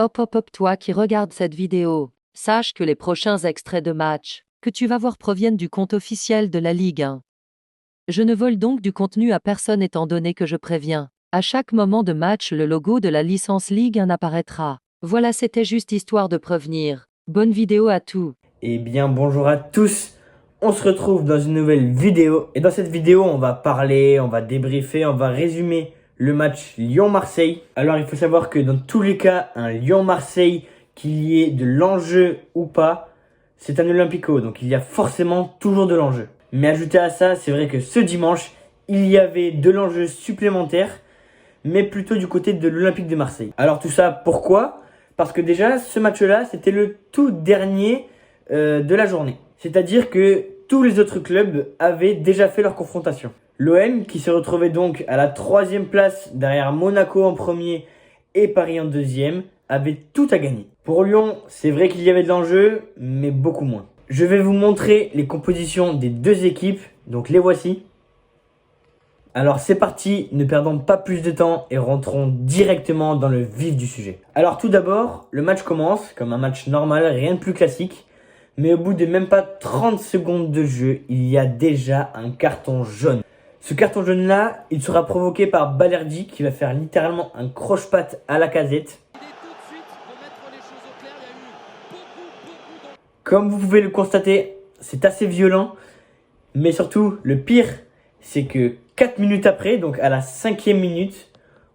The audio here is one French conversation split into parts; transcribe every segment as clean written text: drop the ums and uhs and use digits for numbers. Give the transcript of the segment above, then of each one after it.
Hop hop hop toi qui regardes cette vidéo, sache que les prochains extraits de match que tu vas voir proviennent du compte officiel de la Ligue 1. Je ne vole donc du contenu à personne étant donné que je préviens. À chaque moment de match le logo de la licence Ligue 1 apparaîtra. Voilà, c'était juste histoire de prévenir. Bonne vidéo à tous. Eh bien bonjour à tous, on se retrouve dans une nouvelle vidéo. Et dans cette vidéo on va parler, on va débriefer, on va résumer le match Lyon-Marseille. Alors il faut savoir que dans tous les cas, un Lyon-Marseille, qu'il y ait de l'enjeu ou pas, c'est un Olympico, donc il y a forcément toujours de l'enjeu. Mais ajouté à ça, c'est vrai que ce dimanche, il y avait de l'enjeu supplémentaire, mais plutôt du côté de l'Olympique de Marseille. Alors tout ça, pourquoi ? Parce que déjà, ce match-là, c'était le tout dernier de la journée. C'est-à-dire que tous les autres clubs avaient déjà fait leur confrontation. L'OM, qui se retrouvait donc à la 3e place derrière Monaco en premier et Paris en 2e, avait tout à gagner. Pour Lyon, c'est vrai qu'il y avait de l'enjeu, mais beaucoup moins. Je vais vous montrer les compositions des deux équipes, donc les voici. Alors c'est parti, ne perdons pas plus de temps et rentrons directement dans le vif du sujet. Alors tout d'abord, le match commence comme un match normal, rien de plus classique. Mais au bout de même pas 30 secondes de jeu, il y a déjà un carton jaune. Ce carton jaune là, il sera provoqué par Balerdi qui va faire littéralement un croche-patte à Lacazette. Comme vous pouvez le constater, c'est assez violent. Mais surtout, le pire, c'est que 4 minutes après, donc à la 5e minute,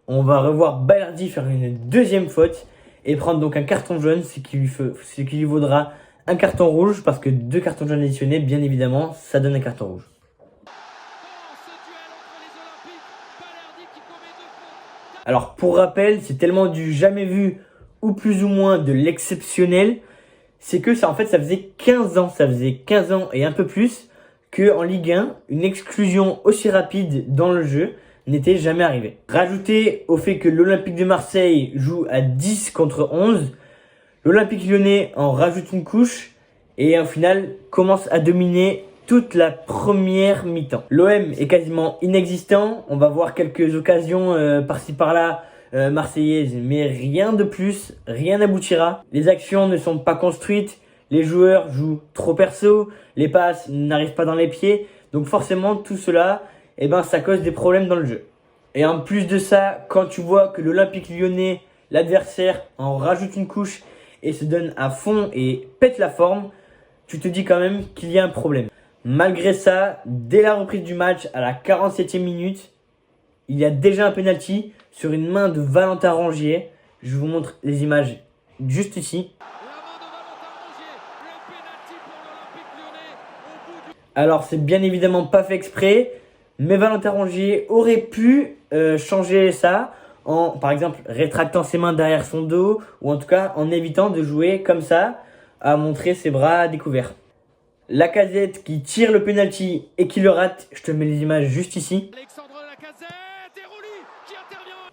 on va revoir Balerdi faire une deuxième faute et prendre donc un carton jaune, ce qui lui vaudra un carton rouge, parce que 2 cartons jaunes additionnés, bien évidemment, ça donne un carton rouge. Alors pour rappel, c'est tellement du jamais vu ou plus ou moins de l'exceptionnel, c'est que ça, en fait, ça faisait 15 ans et un peu plus qu'en Ligue 1, une exclusion aussi rapide dans le jeu n'était jamais arrivée. Rajouté au fait que l'Olympique de Marseille joue à 10 contre 11, l'Olympique Lyonnais en rajoute une couche et au final commence à dominer toute la première mi-temps. L'OM est quasiment inexistant, on va voir quelques occasions par-ci par-là marseillaises, mais rien de plus, rien n'aboutira. Les actions ne sont pas construites, les joueurs jouent trop perso, les passes n'arrivent pas dans les pieds, donc forcément tout cela, ça cause des problèmes dans le jeu. Et en plus de ça, quand tu vois que l'Olympique Lyonnais, l'adversaire, en rajoute une couche et se donne à fond et pète la forme, tu te dis quand même qu'il y a un problème. Malgré ça, dès la reprise du match, à la 47e minute, il y a déjà un penalty sur une main de Valentin Rongier. Je vous montre les images juste ici. Alors c'est bien évidemment pas fait exprès, mais Valentin Rongier aurait pu changer ça en, par exemple, rétractant ses mains derrière son dos, ou en tout cas en évitant de jouer comme ça, à montrer ses bras découverts. Lacazette qui tire le penalty et qui le rate, je te mets les images juste ici.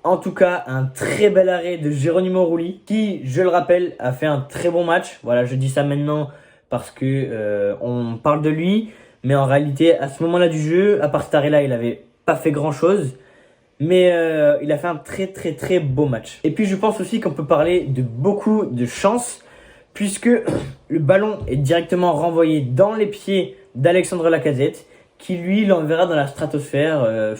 En tout cas, un très bel arrêt de Geronimo Rulli, qui, je le rappelle, a fait un très bon match. Voilà, je dis ça maintenant parce que on parle de lui, mais en réalité, à ce moment-là du jeu, à part cet arrêt-là, il avait pas fait grand-chose. Mais il a fait un très beau match. Et puis je pense aussi qu'on peut parler de beaucoup de chance, puisque le ballon est directement renvoyé dans les pieds d'Alexandre Lacazette, qui lui l'enverra dans la stratosphère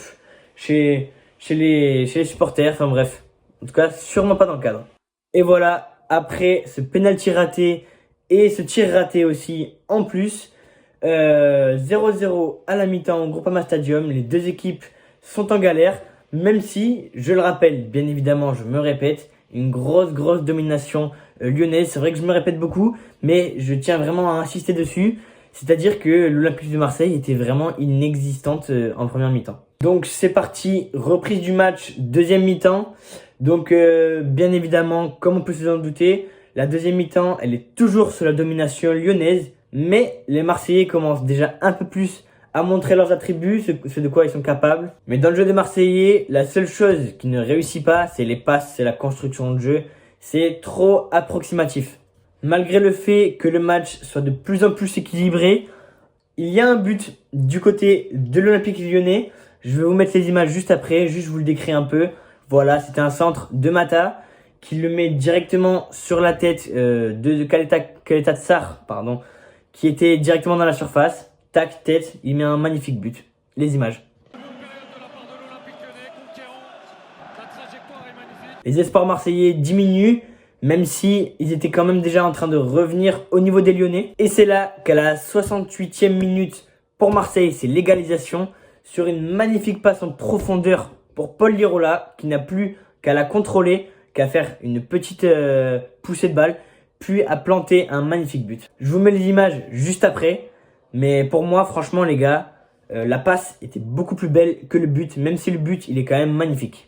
chez les supporters, enfin bref. En tout cas, sûrement pas dans le cadre. Et voilà, après ce penalty raté et ce tir raté aussi en plus, 0-0 à la mi-temps au Groupama Stadium, les deux équipes sont en galère. Même si, je le rappelle, bien évidemment, je me répète, une grosse domination lyonnaise. C'est vrai que je me répète beaucoup, mais je tiens vraiment à insister dessus. C'est-à-dire que l'Olympique de Marseille était vraiment inexistante en première mi-temps. Donc c'est parti, reprise du match, deuxième mi-temps. Donc bien évidemment, comme on peut s'en douter, la deuxième mi-temps, elle est toujours sous la domination lyonnaise. Mais les Marseillais commencent déjà un peu plus à montrer leurs attributs, ce de quoi ils sont capables. Mais dans le jeu des Marseillais, la seule chose qui ne réussit pas, c'est les passes, c'est la construction de jeu. C'est trop approximatif. Malgré le fait que le match soit de plus en plus équilibré, il y a un but du côté de l'Olympique Lyonnais. Je vais vous mettre les images juste après, juste je vous le décris un peu. Voilà, c'était un centre de Mata qui le met directement sur la tête de Kaleta Tsar, pardon, qui était directement dans la surface. Tac, tête, il met un magnifique but. Les images. Les espoirs marseillais diminuent, même si ils étaient quand même déjà en train de revenir au niveau des Lyonnais. Et c'est là qu'à la 68e minute pour Marseille, c'est l'égalisation sur une magnifique passe en profondeur pour Paul Lirola, qui n'a plus qu'à la contrôler, qu'à faire une petite poussée de balle, puis à planter un magnifique but. Je vous mets les images juste après, mais pour moi, franchement les gars, la passe était beaucoup plus belle que le but, même si le but, il est quand même magnifique.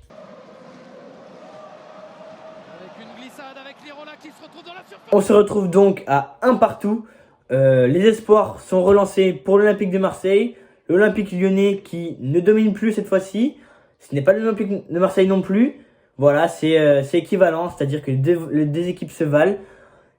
On se retrouve donc à un partout. Les espoirs sont relancés pour l'Olympique de Marseille. L'Olympique lyonnais qui ne domine plus cette fois-ci. Ce n'est pas l'Olympique de Marseille non plus. Voilà, c'est équivalent, c'est-à-dire que les deux équipes se valent.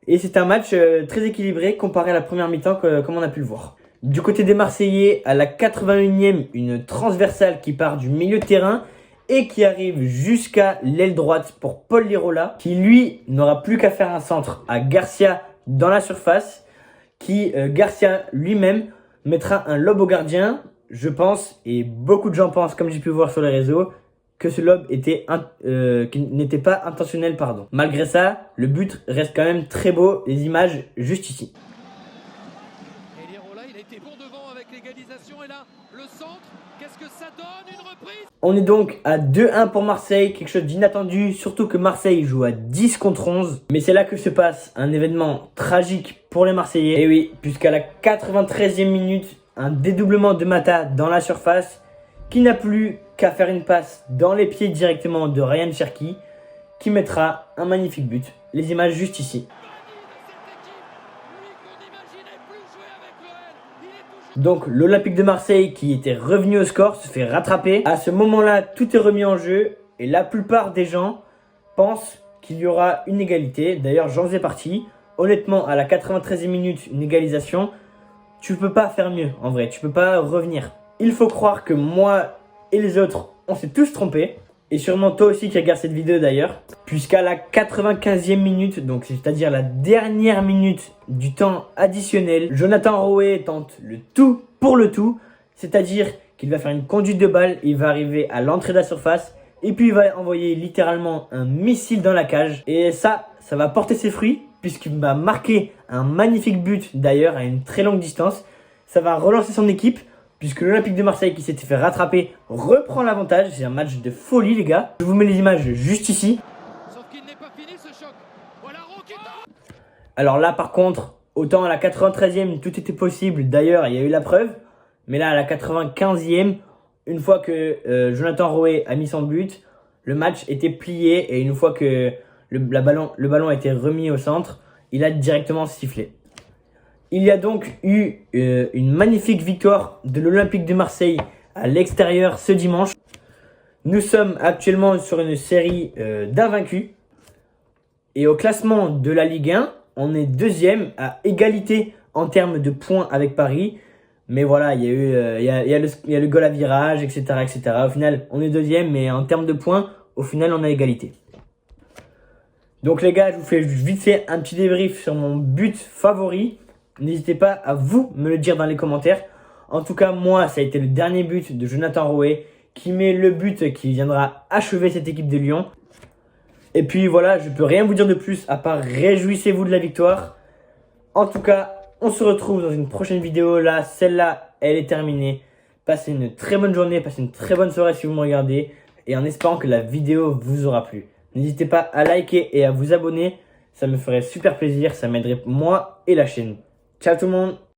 Et c'est un match très équilibré comparé à la première mi-temps comme on a pu le voir. Du côté des Marseillais, à la 81e, une transversale qui part du milieu de terrain et qui arrive jusqu'à l'aile droite pour Paul Lirola, qui lui n'aura plus qu'à faire un centre à Garcia dans la surface, qui Garcia lui-même mettra un lob au gardien, je pense, et beaucoup de gens pensent, comme j'ai pu voir sur les réseaux, que ce lob qui n'était pas intentionnel, pardon. Malgré ça, le but reste quand même très beau, les images juste ici. Et Lirola, il a été bon devant avec l'égalisation, et là, le centre, qu'est-ce que ça donne, une reprise? On est donc à 2-1 pour Marseille, quelque chose d'inattendu, surtout que Marseille joue à 10 contre 11. Mais c'est là que se passe un événement tragique pour les Marseillais. Et oui, puisqu'à la 93e minute, un dédoublement de Mata dans la surface, qui n'a plus qu'à faire une passe dans les pieds directement de Ryan Cherki, qui mettra un magnifique but. Les images juste ici. Donc l'Olympique de Marseille qui était revenu au score se fait rattraper. À ce moment-là, tout est remis en jeu et la plupart des gens pensent qu'il y aura une égalité. D'ailleurs, j'en faisais partie. Honnêtement, à la 93e minute, une égalisation, tu peux pas faire mieux en vrai, tu peux pas revenir. Il faut croire que moi et les autres, on s'est tous trompés. Et sûrement toi aussi qui regardes cette vidéo d'ailleurs. Puisqu'à la 95e minute, donc c'est-à-dire la dernière minute du temps additionnel, Jonathan Rowe tente le tout pour le tout. C'est-à-dire qu'il va faire une conduite de balle, il va arriver à l'entrée de la surface. Et puis il va envoyer littéralement un missile dans la cage. Et ça va porter ses fruits. Puisqu'il va marquer un magnifique but d'ailleurs à une très longue distance. Ça va relancer son équipe. Puisque l'Olympique de Marseille qui s'était fait rattraper reprend l'avantage. C'est un match de folie les gars. Je vous mets les images juste ici. Sauf qu'il n'est pas fini ce choc. Voilà Roqueta. Alors là par contre, autant à la 93e tout était possible. D'ailleurs il y a eu la preuve. Mais là à la 95e, une fois que Jonathan Rowe a mis son but, le match était plié. Et une fois que le ballon a été remis au centre, il a directement sifflé. Il y a donc eu une magnifique victoire de l'Olympique de Marseille à l'extérieur ce dimanche. Nous sommes actuellement sur une série d'invaincus. Et au classement de la Ligue 1, on est deuxième à égalité en termes de points avec Paris. Mais voilà, il y a le goal à virage, etc., etc. Au final, on est deuxième, mais en termes de points, au final, on a égalité. Donc les gars, je vous fais vite fait un petit débrief sur mon but favori. N'hésitez pas à vous me le dire dans les commentaires. En tout cas, moi, ça a été le dernier but de Jonathan Rowe qui met le but qui viendra achever cette équipe de Lyon. Et puis voilà, je peux rien vous dire de plus à part réjouissez-vous de la victoire. En tout cas, on se retrouve dans une prochaine vidéo. Là, celle-là, elle est terminée. Passez une très bonne journée, passez une très bonne soirée si vous me regardez. Et en espérant que la vidéo vous aura plu. N'hésitez pas à liker et à vous abonner. Ça me ferait super plaisir, ça m'aiderait moi et la chaîne. Ciao tout le monde!